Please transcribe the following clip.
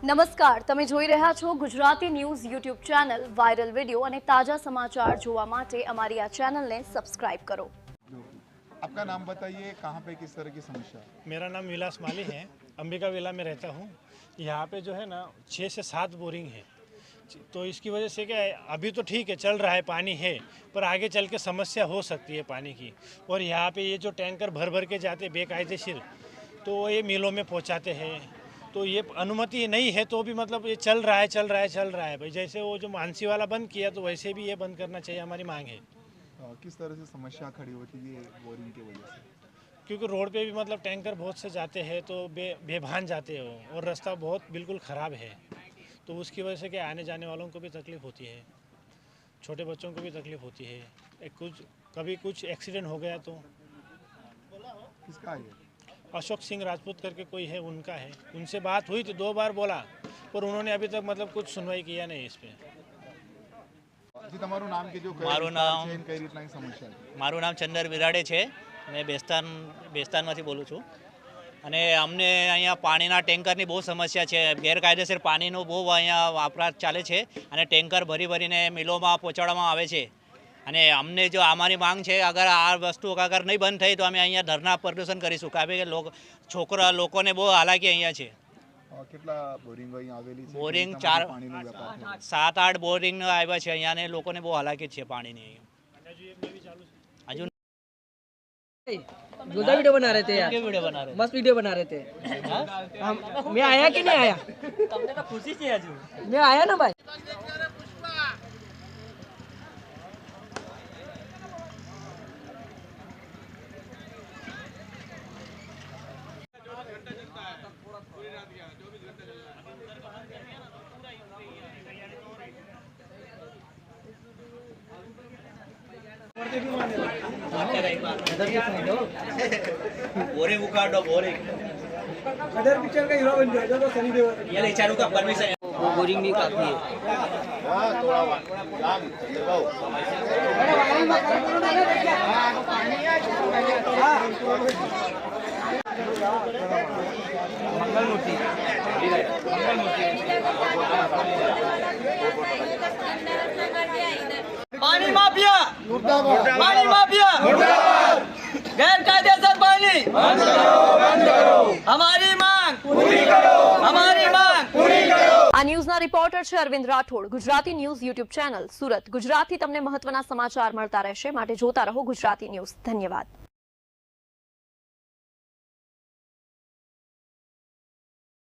નમસ્કાર, તમે જોઈ રહ્યા છો Gujarati news YouTube channel. Viral video અને તાજા સમાચાર જોવા માટે અમારી આ ચેનલને સબસ્ક્રાઇબ કરો। आपका नाम बताइए, कहाँ पे किस तरह की समस्या? मेरा नाम विलास माली है, अंबिका विला में रहता हूँ। यहाँ पे जो है ना 6 से 7 बोरिंग है, तो इसकी वजह से क्या है, अभी तो ठीक है चल रहा है, पानी है, पर आगे चल के समस्या हो सकती है पानी की। और यहाँ पे ये जो टैंकर भर भर के जाते बेकायदेशीर, तो ये मिलों में पहुँचाते हैं, तो ये अनुमति नहीं है तो भी मतलब ये चल रहा है भाई। जैसे वो जो मानसी वाला बंद किया तो वैसे भी ये बंद करना चाहिए, हमारी मांग है। किस तरह से समस्या खड़ी होती है बोरिंग की वजह से? क्योंकि रोड पे भी मतलब टैंकर बहुत से जाते हैं तो बेभान जाते हैं वो, और रास्ता बहुत बिल्कुल ख़राब है, तो उसकी वजह से क्या आने जाने वालों को भी तकलीफ़ होती है, छोटे बच्चों को भी तकलीफ़ होती है। कभी कुछ एक्सीडेंट हो गया तो। किसका है? अशोक सिंह राजपूत करके कोई है, उनका है। उनसे बात हुई थी, 2 बार बोला, पर उन्होंने अभी तक मतलब कुछ सुनवाई किया नहीं इस पर। जी, તમારું નામ કીધું, મારું નામ કઈ રીતના સમસ્યા? મારું નામ ચંદર વિરાડે છે। મેં બેસ્તાનમાંથી બોલું છું અને અમને અહીંયા પાણીના ટેન્કરની બહુ સમસ્યા છે। ગેરકાયદેસર પાણીનો બહુ અહીંયા વપરાશ ચાલે છે અને ટેન્કર ભરી ભરીને મિલોમાં પહોંચાડવામાં આવે છે। અને અમને જો અમારી માંગ છે, અગર આ વસ્તુ અગર નહીં બંધ થઈ તો અમે અહીંયા ધરના પ્રદર્શન કરીશું, કારણ કે લોકોને બહુ હાલાકી અહીંયા છે। કેટલા બોરિંગો અહીંયા આવેલી છે? બોરિંગ પાણીનો વ્યાપાર થાય? 7-8 બોરિંગ આવ્યા છે અહીંયા અને લોકોને બહુ હાલાકી છે પાણીની। हजू गुदा वीडियो बना रहे थे यार, वीडियो बना रहे मस्त वीडियो बना रहे थे। मैं आया कि नहीं आया? तुमने तो खुशी से हजू मैं आया ना भाई। बोरे उखाड़ो बोरे अदर पिक्चर का हीरो बन गया तो सनी देओल। ये ले चालू का परमिशन है। वो बोरिंग भी काफी है। मंगलमूर्ति पानी माफिया मुर्दाबाद, पानी माफिया मुर्दाबाद, गैर कायदेसर पानी बंद करो, हमारी मांग पूरी करो, हमारी मांग पूरी करो। આ ન્યૂઝના રિપોર્ટર છે Arvind Rathod. Gujarati news YouTube channel, Surat. ગુજરાતથી તમને મહત્વના સમાચાર મળતા રહેશે, માટે જોતા રહો ગુજરાતી ન્યૂઝ। ધન્યવાદ।